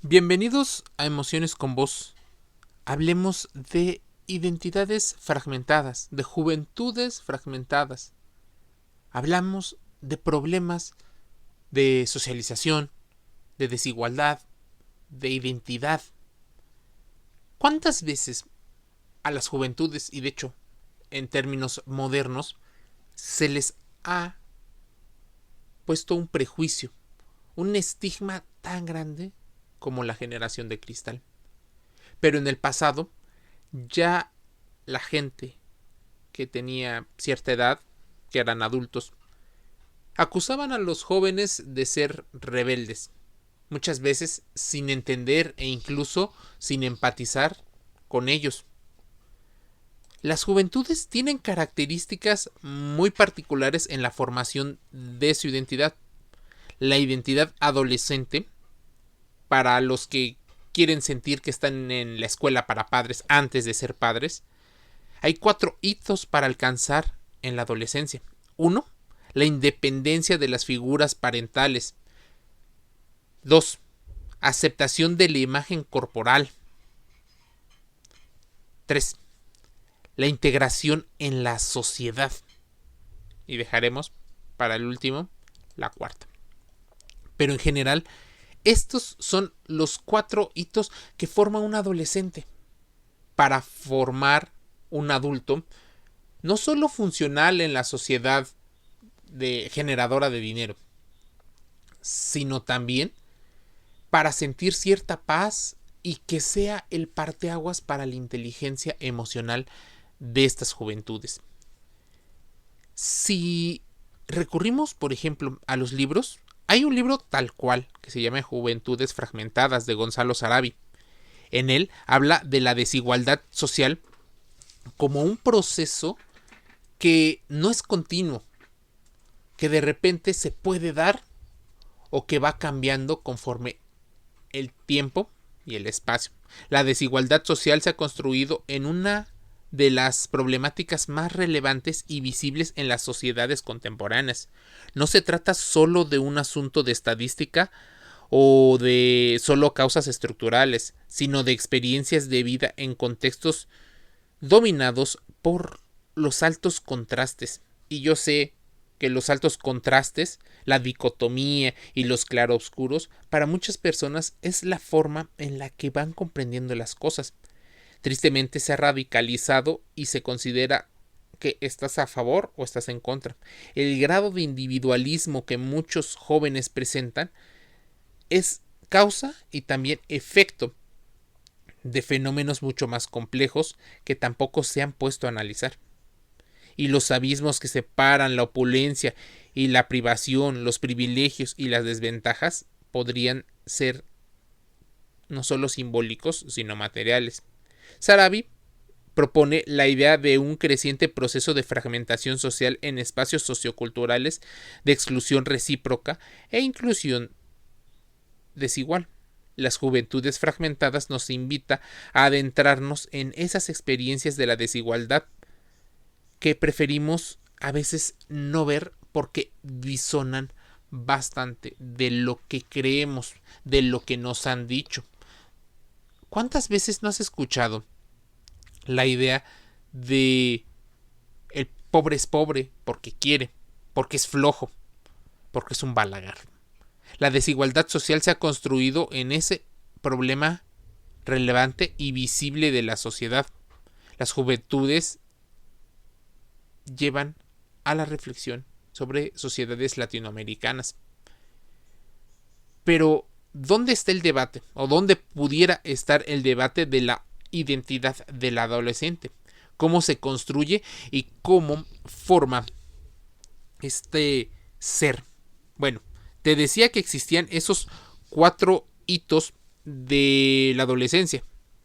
Bienvenidos a Emociones con Voz. Hablemos de identidades fragmentadas, de juventudes fragmentadas. Hablamos de problemas de socialización, de desigualdad, de identidad. ¿Cuántas veces a las juventudes, y de hecho en términos modernos, se les ha puesto un prejuicio, un estigma tan grande como la generación de cristal? Pero en el pasado, ya la gente que tenía cierta edad, que eran adultos, acusaban a los jóvenes de ser rebeldes, muchas veces sin entender e incluso sin empatizar con ellos. Las juventudes tienen características muy particulares en la formación de su identidad. La identidad adolescente, para los que quieren sentir que están en la escuela para padres antes de ser padres, hay 4 hitos para alcanzar en la adolescencia. 1. La independencia de las figuras parentales. 2. Aceptación de la imagen corporal. 3. La integración en la sociedad. Y dejaremos para el último la cuarta. Pero en general, estos son los 4 hitos que forman un adolescente para formar un adulto no solo funcional en la sociedad generadora de dinero, sino también para sentir cierta paz y que sea el parteaguas para la inteligencia emocional de estas juventudes. Si recurrimos, por ejemplo, a los libros, hay un libro tal cual que se llama Juventudes Fragmentadas, de Gonzalo Sarabia. En él habla de la desigualdad social como un proceso que no es continuo, que de repente se puede dar o que va cambiando conforme el tiempo y el espacio. La desigualdad social se ha construido en una de las problemáticas más relevantes y visibles en las sociedades contemporáneas. No se trata solo de un asunto de estadística o de solo causas estructurales, sino de experiencias de vida en contextos dominados por los altos contrastes. Y yo sé que los altos contrastes, la dicotomía y los claroscuros, para muchas personas es la forma en la que van comprendiendo las cosas. Tristemente se ha radicalizado y se considera que estás a favor o estás en contra. El grado de individualismo que muchos jóvenes presentan es causa y también efecto de fenómenos mucho más complejos que tampoco se han puesto a analizar. Y los abismos que separan la opulencia y la privación, los privilegios y las desventajas podrían ser no solo simbólicos, sino materiales. Sarabia propone la idea de un creciente proceso de fragmentación social en espacios socioculturales de exclusión recíproca e inclusión desigual. Las juventudes fragmentadas nos invita a adentrarnos en esas experiencias de la desigualdad que preferimos a veces no ver porque disonan bastante de lo que creemos, de lo que nos han dicho. ¿Cuántas veces no has escuchado la idea de el pobre es pobre porque quiere, porque es flojo, porque es un balagar? La desigualdad social se ha construido en ese problema relevante y visible de la sociedad. Las juventudes llevan a la reflexión sobre sociedades latinoamericanas. Pero, ¿dónde está el debate? ¿O dónde pudiera estar el debate de la identidad del adolescente? ¿Cómo se construye y cómo forma este ser? Bueno, te decía que existían esos 4 hitos de la adolescencia.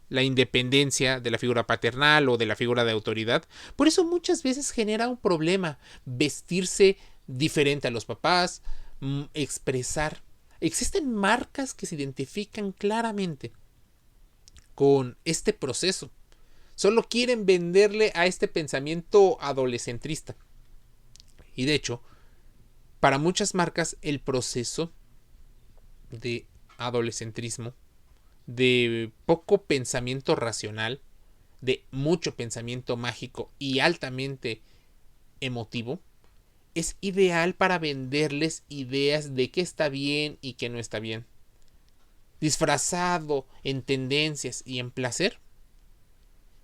La independencia de la figura paternal o de la figura de autoridad. Por eso muchas veces genera un problema vestirse diferente a los papás, expresar. Existen marcas que se identifican claramente con este proceso. Solo quieren venderle a este pensamiento adolescentrista. Y de hecho, para muchas marcas el proceso de adolescentrismo de poco pensamiento racional, de mucho pensamiento mágico y altamente emotivo, es ideal para venderles ideas de qué está bien y qué no está bien. Disfrazado en tendencias y en placer,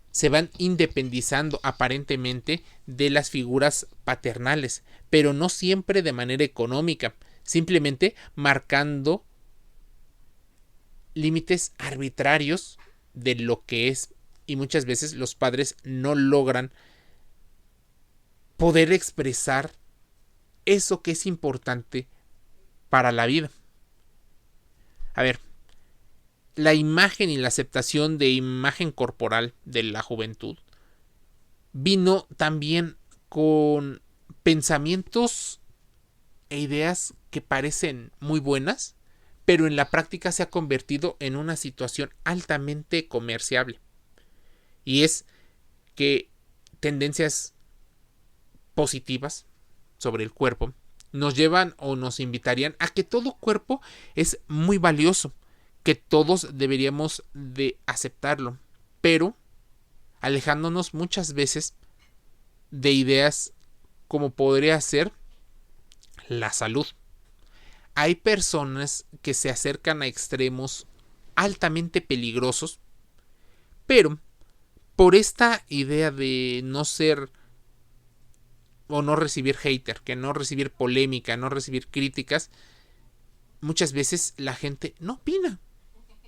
se van independizando aparentemente de las figuras paternales, pero no siempre de manera económica, simplemente marcando límites arbitrarios de lo que es, y muchas veces los padres no logran poder expresar eso que es importante para la vida. A ver, la imagen y la aceptación de imagen corporal de la juventud vino también con pensamientos e ideas que parecen muy buenas, pero en la práctica se ha convertido en una situación altamente comerciable. Y es que tendencias positivas sobre el cuerpo nos llevan o nos invitarían a que todo cuerpo es muy valioso, que todos deberíamos de aceptarlo, pero alejándonos muchas veces de ideas como podría ser la salud. Hay personas que se acercan a extremos altamente peligrosos, pero por esta idea de no ser o no recibir hater, que no recibir polémica, no recibir críticas, muchas veces la gente no opina,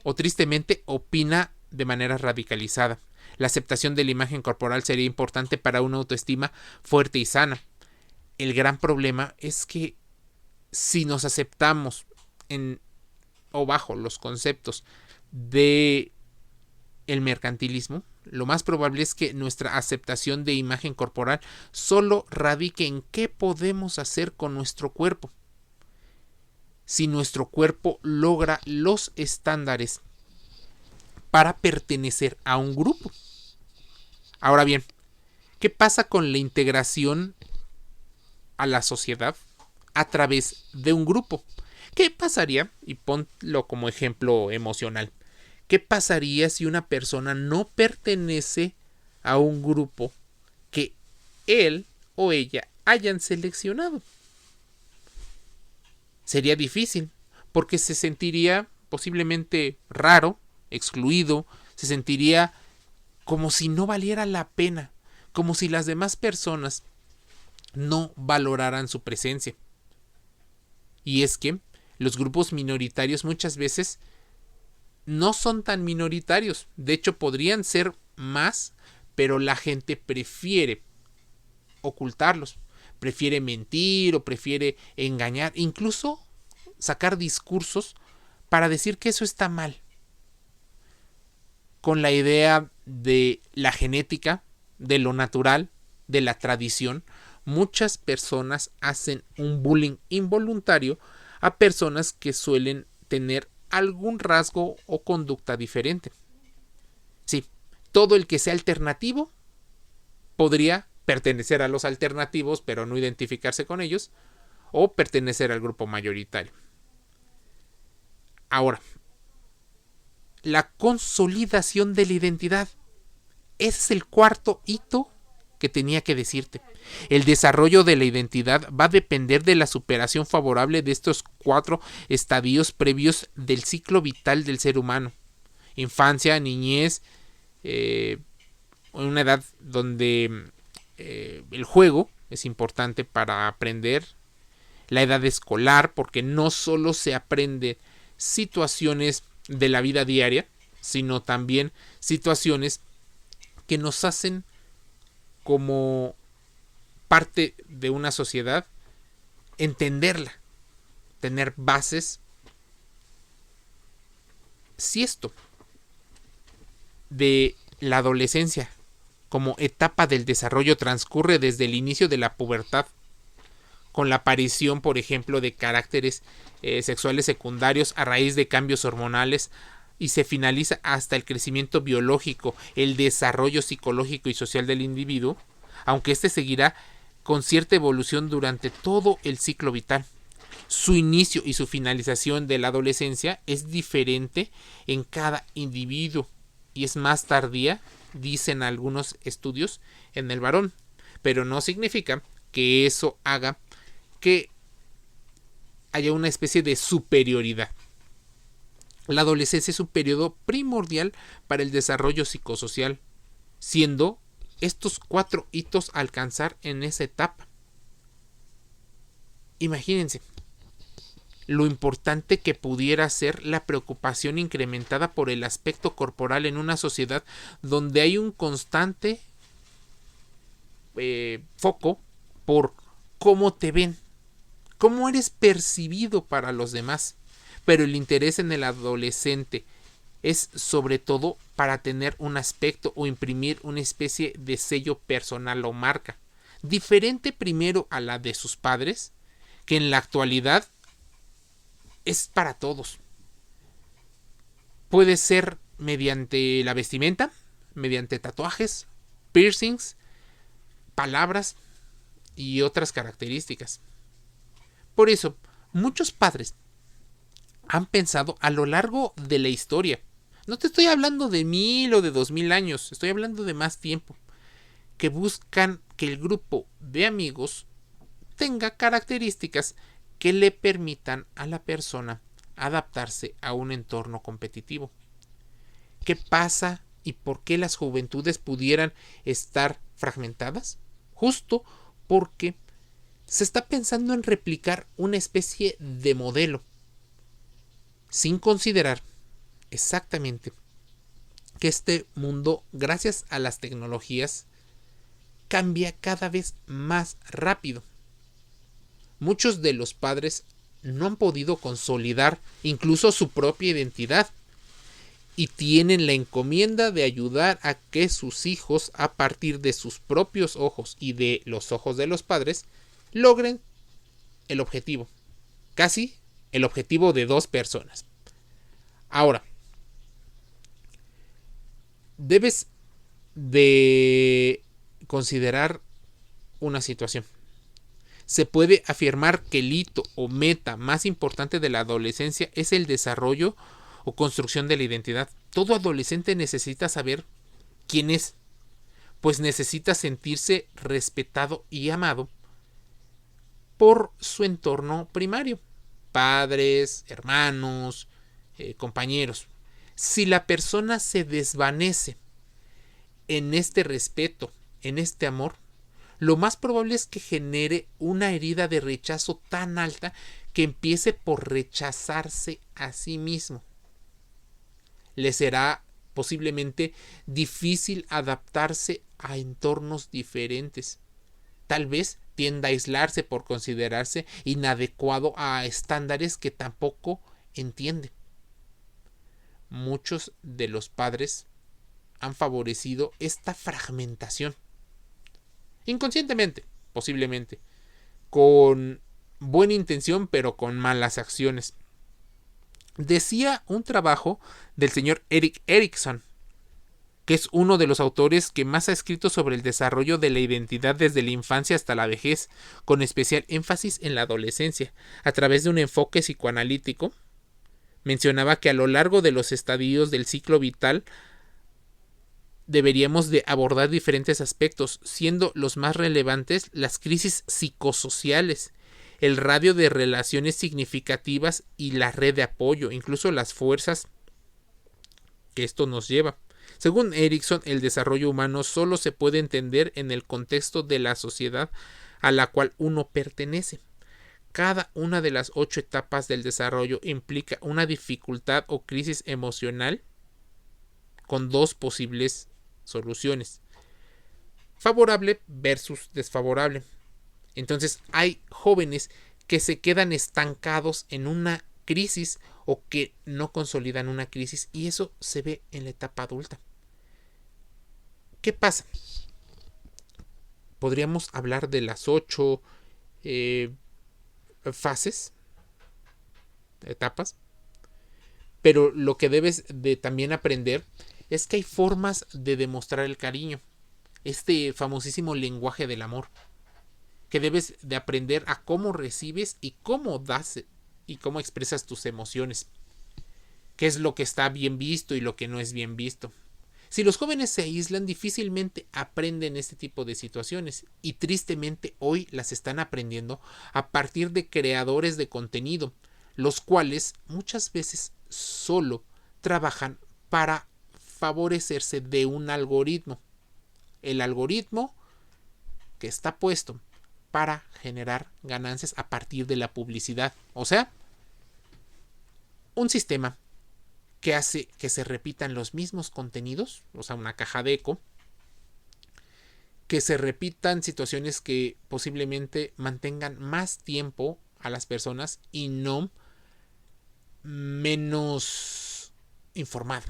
o tristemente opina de manera radicalizada. La aceptación de la imagen corporal sería importante para una autoestima fuerte y sana. El gran problema es que si nos aceptamos en o bajo los conceptos de el mercantilismo, lo más probable es que nuestra aceptación de imagen corporal solo radique en qué podemos hacer con nuestro cuerpo. Si nuestro cuerpo logra los estándares para pertenecer a un grupo. Ahora bien, ¿qué pasa con la integración a la sociedad a través de un grupo? ¿Qué pasaría? Y ponlo como ejemplo emocional. ¿Qué pasaría si una persona no pertenece a un grupo que él o ella hayan seleccionado? Sería difícil, porque se sentiría posiblemente raro, excluido, se sentiría como si no valiera la pena, como si las demás personas no valoraran su presencia. Y es que los grupos minoritarios muchas veces no son tan minoritarios, de hecho podrían ser más, pero la gente prefiere ocultarlos, prefiere mentir o prefiere engañar, incluso sacar discursos para decir que eso está mal, con la idea de la genética, de lo natural, de la tradición. Muchas personas hacen un bullying involuntario a personas que suelen tener algún rasgo o conducta diferente. Sí, todo el que sea alternativo podría pertenecer a los alternativos, pero no identificarse con ellos, o pertenecer al grupo mayoritario. Ahora, la consolidación de la identidad. Ese es el cuarto hito que tenía que decirte. El desarrollo de la identidad va a depender de la superación favorable de estos 4 estadios previos del ciclo vital del ser humano. Infancia, niñez, una edad donde el juego es importante para aprender. La edad escolar, porque no solo se aprende situaciones de la vida diaria, sino también situaciones que nos hacen como parte de una sociedad entenderla, tener bases. Si esto de la adolescencia como etapa del desarrollo transcurre desde el inicio de la pubertad, con la aparición, por ejemplo, de caracteres sexuales secundarios a raíz de cambios hormonales, y se finaliza hasta el crecimiento biológico, el desarrollo psicológico y social del individuo, aunque éste seguirá con cierta evolución durante todo el ciclo vital. Su inicio y su finalización de la adolescencia es diferente en cada individuo y es más tardía, dicen algunos estudios, en el varón, pero no significa que eso haga que haya una especie de superioridad. La adolescencia es un periodo primordial para el desarrollo psicosocial, siendo estos 4 hitos a alcanzar en esa etapa. Imagínense lo importante que pudiera ser la preocupación incrementada por el aspecto corporal en una sociedad donde hay un constante foco por cómo te ven, cómo eres percibido para los demás. Pero el interés en el adolescente es sobre todo para tener un aspecto o imprimir una especie de sello personal o marca, diferente primero a la de sus padres, que en la actualidad es para todos. Puede ser mediante la vestimenta, mediante tatuajes, piercings, palabras y otras características. Por eso, muchos padres han pensado a lo largo de la historia, no te estoy hablando de 1000 o de 2000 años, estoy hablando de más tiempo, que buscan que el grupo de amigos tenga características que le permitan a la persona adaptarse a un entorno competitivo. ¿Qué pasa y por qué las juventudes pudieran estar fragmentadas? Justo porque se está pensando en replicar una especie de modelo, sin considerar exactamente que este mundo, gracias a las tecnologías, cambia cada vez más rápido. Muchos de los padres no han podido consolidar incluso su propia identidad y tienen la encomienda de ayudar a que sus hijos, a partir de sus propios ojos y de los ojos de los padres, logren el objetivo, casi el objetivo de 2 personas. Ahora, debes de considerar una situación. Se puede afirmar que el hito o meta más importante de la adolescencia es el desarrollo o construcción de la identidad. Todo adolescente necesita saber quién es, pues necesita sentirse respetado y amado por su entorno primario, padres, hermanos, compañeros. Si la persona se desvanece en este respeto, en este amor, lo más probable es que genere una herida de rechazo tan alta que empiece por rechazarse a sí mismo. Le será posiblemente difícil adaptarse a entornos diferentes. Tal vez tienda a aislarse por considerarse inadecuado a estándares que tampoco entiende. Muchos de los padres han favorecido esta fragmentación. Inconscientemente, posiblemente, con buena intención, pero con malas acciones. Decía un trabajo del señor Erik Erikson, que es uno de los autores que más ha escrito sobre el desarrollo de la identidad desde la infancia hasta la vejez, con especial énfasis en la adolescencia, a través de un enfoque psicoanalítico. Mencionaba que a lo largo de los estadios del ciclo vital deberíamos de abordar diferentes aspectos, siendo los más relevantes las crisis psicosociales, el radio de relaciones significativas y la red de apoyo, incluso las fuerzas que esto nos lleva. Según Erikson, el desarrollo humano solo se puede entender en el contexto de la sociedad a la cual uno pertenece. Cada una de las 8 etapas del desarrollo implica una dificultad o crisis emocional con 2 posibles soluciones: favorable versus desfavorable. Entonces hay jóvenes que se quedan estancados en una crisis o que no consolidan una crisis, y eso se ve en la etapa adulta. ¿Qué pasa? Podríamos hablar de las 8 fases, etapas, pero lo que debes de también aprender es que hay formas de demostrar el cariño, este famosísimo lenguaje del amor. que debes de aprender a cómo recibes y cómo das y cómo expresas tus emociones, qué es lo que está bien visto y lo que no es bien visto. Si los jóvenes se aíslan, difícilmente aprenden este tipo de situaciones y tristemente hoy las están aprendiendo a partir de creadores de contenido, los cuales muchas veces solo trabajan para favorecerse de un algoritmo. El algoritmo que está puesto para generar ganancias a partir de la publicidad. O sea, un sistema que hace que se repitan los mismos contenidos, o sea, una caja de eco, que se repitan situaciones que posiblemente mantengan más tiempo a las personas y no menos informado.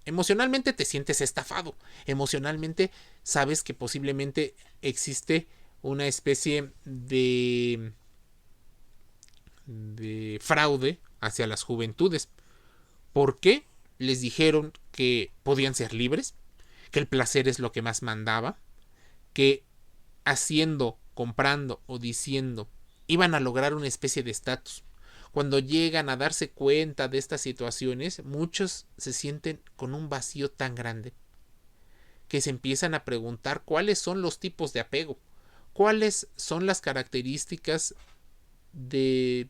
Emocionalmente te sientes estafado, emocionalmente sabes que posiblemente existe una especie de fraude hacia las juventudes. ¿Por qué? Les dijeron que podían ser libres, que el placer es lo que más mandaba, que haciendo, comprando o diciendo iban a lograr una especie de estatus. Cuando llegan a darse cuenta de estas situaciones, muchos se sienten con un vacío tan grande que se empiezan a preguntar cuáles son los tipos de apego, cuáles son las características de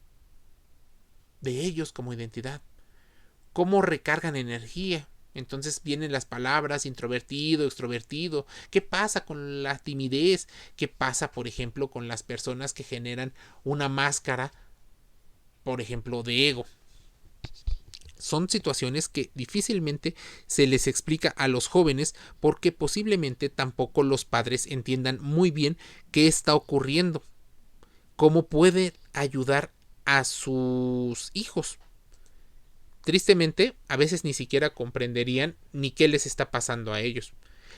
ellos como identidad, cómo recargan energía. Entonces vienen las palabras introvertido, extrovertido. ¿Qué pasa con la timidez? ¿Qué pasa, por ejemplo, con las personas que generan una máscara, por ejemplo, de ego? Son situaciones que difícilmente se les explica a los jóvenes porque posiblemente tampoco los padres entiendan muy bien qué está ocurriendo, cómo puede ayudar a sus hijos. Tristemente, a veces ni siquiera comprenderían ni qué les está pasando a ellos.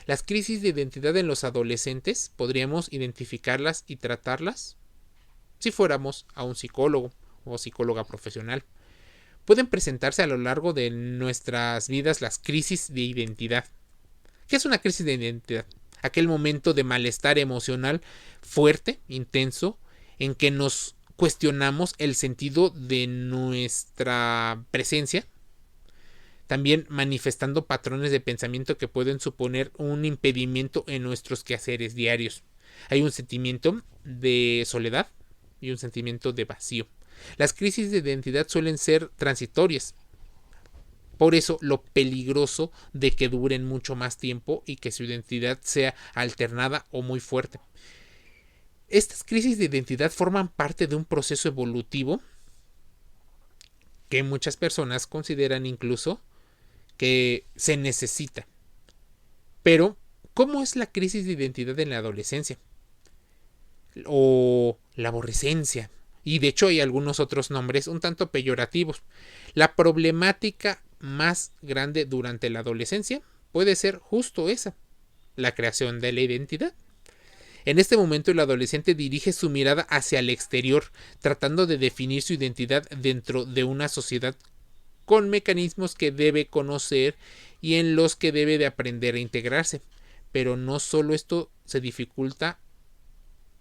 Las crisis de identidad en los adolescentes podríamos identificarlas y tratarlas si fuéramos a un psicólogo o psicóloga profesional. Pueden presentarse a lo largo de nuestras vidas las crisis de identidad. ¿Qué es una crisis de identidad? Aquel momento de malestar emocional fuerte, intenso, en que nos cuestionamos el sentido de nuestra presencia, también manifestando patrones de pensamiento que pueden suponer un impedimento en nuestros quehaceres diarios. Hay un sentimiento de soledad y un sentimiento de vacío. Las crisis de identidad suelen ser transitorias. Por eso lo peligroso de que duren mucho más tiempo y que su identidad sea alternada o muy fuerte. Estas crisis de identidad forman parte de un proceso evolutivo que muchas personas consideran incluso que se necesita. Pero, ¿cómo es la crisis de identidad en la adolescencia? O la aborrecencia. Y de hecho hay algunos otros nombres un tanto peyorativos. La problemática más grande durante la adolescencia puede ser justo esa, la creación de la identidad. En este momento el adolescente dirige su mirada hacia el exterior, tratando de definir su identidad dentro de una sociedad con mecanismos que debe conocer y en los que debe de aprender a integrarse. Pero no solo esto se dificulta,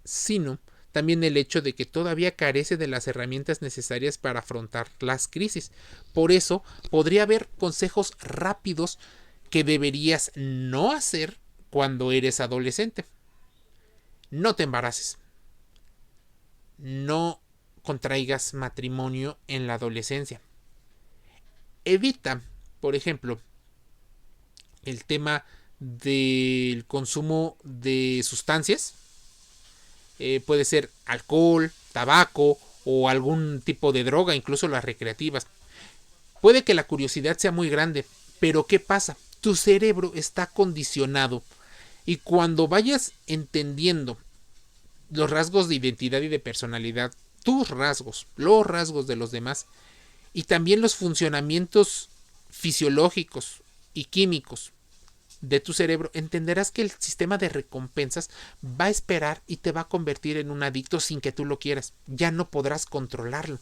sino también el hecho de que todavía carece de las herramientas necesarias para afrontar las crisis. Por eso podría haber consejos rápidos que deberías no hacer cuando eres adolescente. No te embaraces. No contraigas matrimonio en la adolescencia. Evita, por ejemplo, el tema del consumo de sustancias. Puede ser alcohol, tabaco o algún tipo de droga, incluso las recreativas. Puede que la curiosidad sea muy grande, pero ¿qué pasa? Tu cerebro está condicionado y cuando vayas entendiendo los rasgos de identidad y de personalidad, tus rasgos, los rasgos de los demás y también los funcionamientos fisiológicos y químicos de tu cerebro, entenderás que el sistema de recompensas va a esperar y te va a convertir en un adicto sin que tú lo quieras. Ya no podrás controlarlo,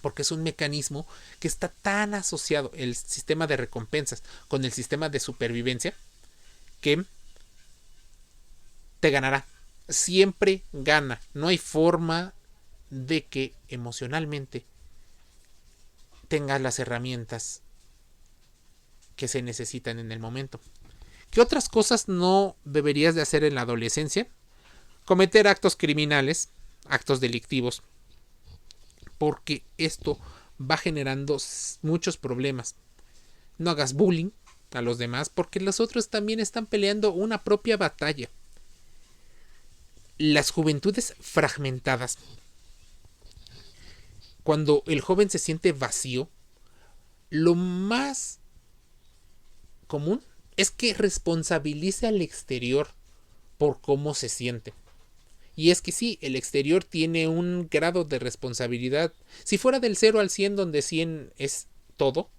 porque es un mecanismo que está tan asociado el sistema de recompensas con el sistema de supervivencia que te ganará. siempre gana. No hay forma de que emocionalmente tengas las herramientas que se necesitan en el momento. ¿Qué otras cosas no deberías de hacer en la adolescencia? Cometer actos criminales, actos delictivos, porque esto va generando muchos problemas. No hagas bullying a los demás, porque los otros también están peleando una propia batalla. Las juventudes fragmentadas. Cuando el joven se siente vacío, lo más común es que responsabilice al exterior por cómo se siente. Y es que sí, el exterior tiene un grado de responsabilidad. Si fuera del 0 al 100, donde 100 es todo,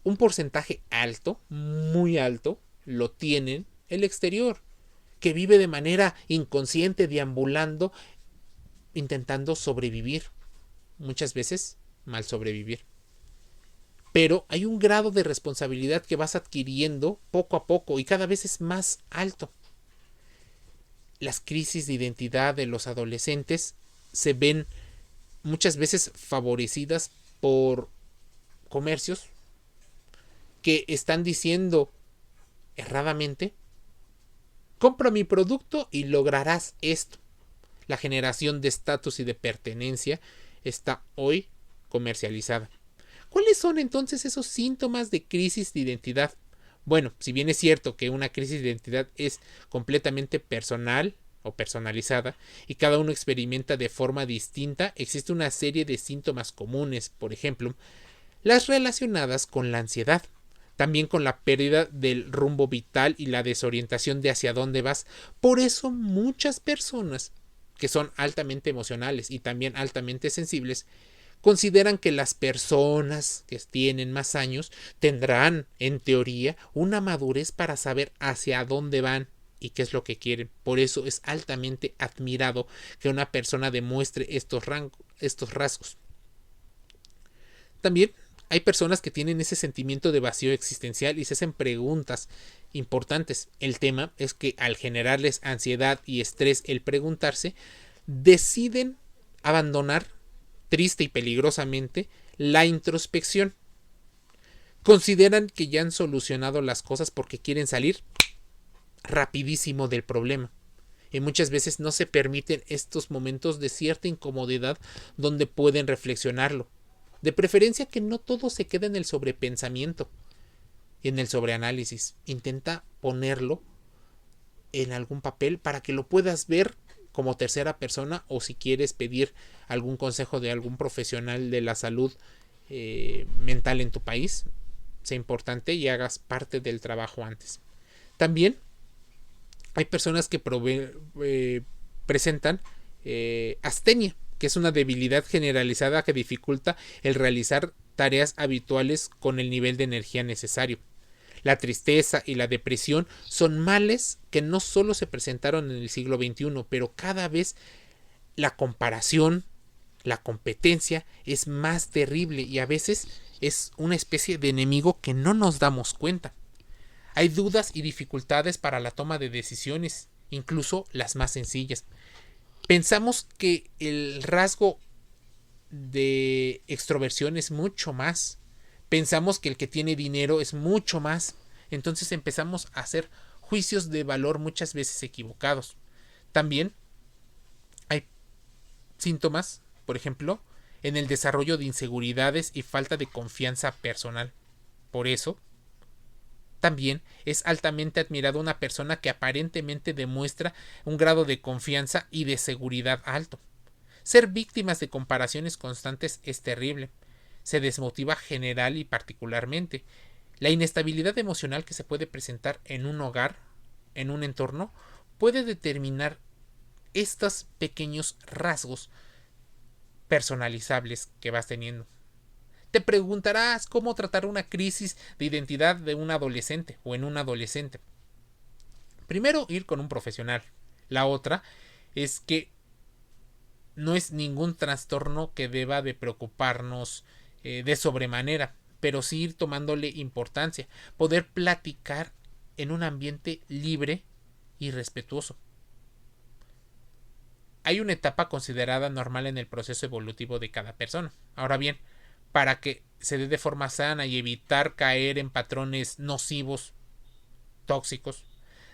un porcentaje alto, muy alto, lo tienen el exterior, que vive de manera inconsciente, deambulando, intentando sobrevivir. Muchas veces, mal sobrevivir. Pero hay un grado de responsabilidad que vas adquiriendo poco a poco y cada vez es más alto. Las crisis de identidad de los adolescentes se ven muchas veces favorecidas por comercios que están diciendo erradamente: compra mi producto y lograrás esto. La generación de estatus y de pertenencia está hoy comercializada. ¿Cuáles son entonces esos síntomas de crisis de identidad? Bueno, si bien es cierto que una crisis de identidad es completamente personal o personalizada y cada uno experimenta de forma distinta, existe una serie de síntomas comunes, por ejemplo, las relacionadas con la ansiedad, también con la pérdida del rumbo vital y la desorientación de hacia dónde vas. Por eso muchas personas que son altamente emocionales y también altamente sensibles consideran que las personas que tienen más años tendrán, en teoría, una madurez para saber hacia dónde van y qué es lo que quieren. Por eso es altamente admirado que una persona demuestre estos rasgos. También hay personas que tienen ese sentimiento de vacío existencial y se hacen preguntas importantes. El tema es que al generarles ansiedad y estrés el preguntarse, deciden abandonar triste y peligrosamente la introspección. Consideran que ya han solucionado las cosas porque quieren salir rapidísimo del problema. Y muchas veces no se permiten estos momentos de cierta incomodidad donde pueden reflexionarlo. De preferencia que no todo se quede en el sobrepensamiento y en el sobreanálisis. Intenta ponerlo en algún papel para que lo puedas ver como tercera persona, o si quieres pedir algún consejo de algún profesional de la salud mental en tu país, sea importante y hagas parte del trabajo antes. También hay personas que presentan astenia, que es una debilidad generalizada que dificulta el realizar tareas habituales con el nivel de energía necesario. La tristeza y la depresión son males que no solo se presentaron en el siglo XXI, pero cada vez la comparación, la competencia es más terrible y a veces es una especie de enemigo que no nos damos cuenta. Hay dudas y dificultades para la toma de decisiones, incluso las más sencillas. Pensamos que el rasgo de extroversión es mucho más. Pensamos que el que tiene dinero es mucho más. Entonces empezamos a hacer juicios de valor muchas veces equivocados. También hay síntomas, por ejemplo, en el desarrollo de inseguridades y falta de confianza personal. Por eso, también es altamente admirado una persona que aparentemente demuestra un grado de confianza y de seguridad alto. Ser víctimas de comparaciones constantes es terrible. Se desmotiva general y particularmente. La inestabilidad emocional que se puede presentar en un hogar, en un entorno, puede determinar estos pequeños rasgos personalizables que vas teniendo. Te preguntarás cómo tratar una crisis de identidad de un adolescente o en un adolescente. Primero, ir con un profesional. La otra es que no es ningún trastorno que deba de preocuparnos de sobremanera, pero sí ir tomándole importancia, poder platicar en un ambiente libre y respetuoso. hay una etapa considerada normal en el proceso evolutivo de cada persona. Ahora bien, para que se dé de forma sana y evitar caer en patrones nocivos, tóxicos,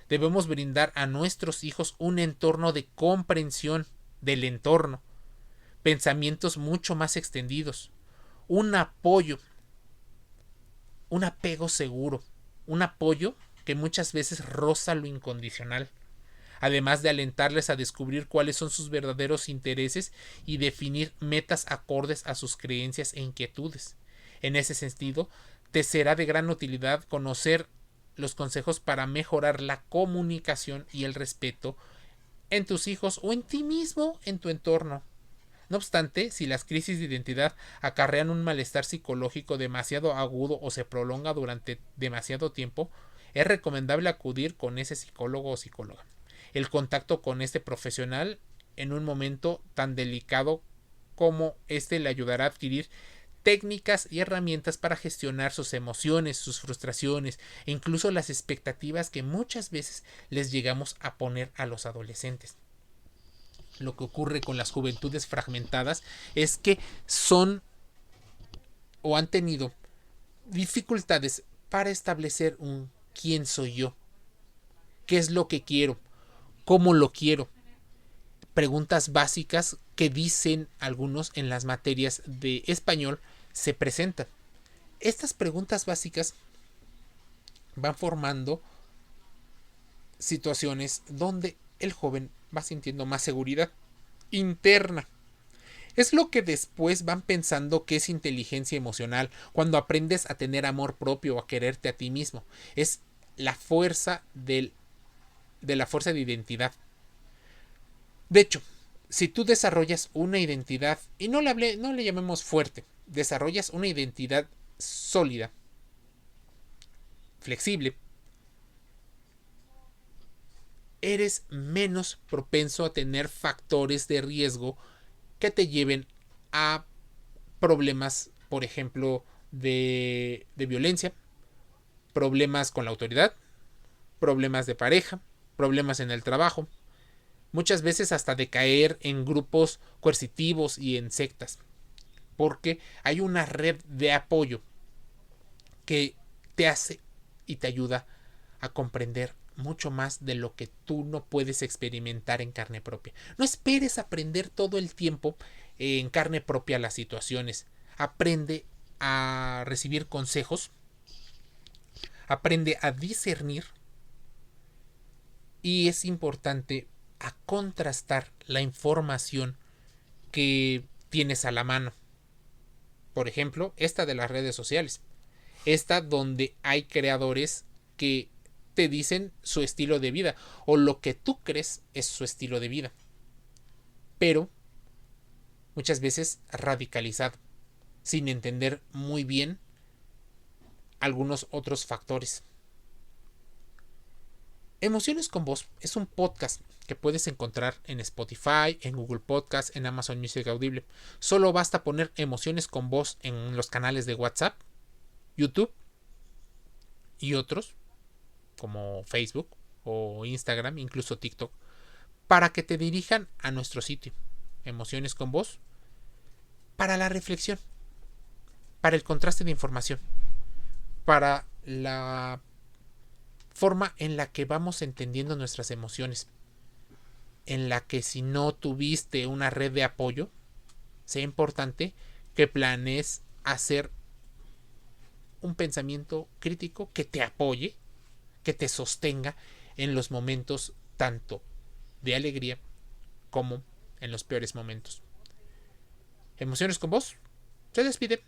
debemos brindar a nuestros hijos un entorno de comprensión del entorno, pensamientos mucho más extendidos, un apoyo, un apego seguro, un apoyo que muchas veces roza lo incondicional, además de alentarles a descubrir cuáles son sus verdaderos intereses y definir metas acordes a sus creencias e inquietudes. En ese sentido, te será de gran utilidad conocer los consejos para mejorar la comunicación y el respeto en tus hijos o en ti mismo, en tu entorno. No obstante, si las crisis de identidad acarrean un malestar psicológico demasiado agudo o se prolonga durante demasiado tiempo, es recomendable acudir con ese psicólogo o psicóloga. El contacto con este profesional en un momento tan delicado como este le ayudará a adquirir técnicas y herramientas para gestionar sus emociones, sus frustraciones e incluso las expectativas que muchas veces les llegamos a poner a los adolescentes. Lo que ocurre con las juventudes fragmentadas es que son o han tenido dificultades para establecer un quién soy yo, qué es lo que quiero, cómo lo quiero. Preguntas básicas que dicen algunos en las materias de español se presentan. Estas preguntas básicas van formando situaciones donde el joven va sintiendo más seguridad interna. Es lo que después van pensando que es inteligencia emocional, cuando aprendes a tener amor propio o a quererte a ti mismo. Es la fuerza de la fuerza de identidad. De hecho, si tú desarrollas una identidad, y no le llamemos fuerte, desarrollas una identidad sólida, flexible, eres menos propenso a tener factores de riesgo que te lleven a problemas, por ejemplo, de violencia, problemas con la autoridad, problemas de pareja, problemas en el trabajo, muchas veces hasta de caer en grupos coercitivos y en sectas, porque hay una red de apoyo que te hace y te ayuda a comprender mucho más de lo que tú no puedes experimentar en carne propia. No esperes aprender todo el tiempo en carne propia las situaciones. Aprende a recibir consejos, aprende a discernir y es importante a contrastar la información que tienes a la mano. Por ejemplo, esta de las redes sociales. Esta donde hay creadores que te dicen su estilo de vida o lo que tú crees es su estilo de vida, pero muchas veces radicalizado, sin entender muy bien algunos otros factores. Emociones con Voz es un podcast que puedes encontrar en Spotify, en Google Podcast, en Amazon Music Audible. Solo basta poner Emociones con Voz en los canales de WhatsApp, YouTube y otros como Facebook o Instagram, incluso TikTok, para que te dirijan a nuestro sitio, Emociones con Voz, para la reflexión, para el contraste de información, para la forma en la que vamos entendiendo nuestras emociones, en la que si no tuviste una red de apoyo, sea importante que planees hacer un pensamiento crítico que te apoye, que te sostenga en los momentos tanto de alegría como en los peores momentos. Emociones con Voz se despide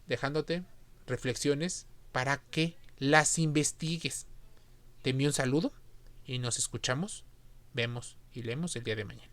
dejándote reflexiones para que las investigues. Te envío un saludo y nos escuchamos, vemos y leemos el día de mañana.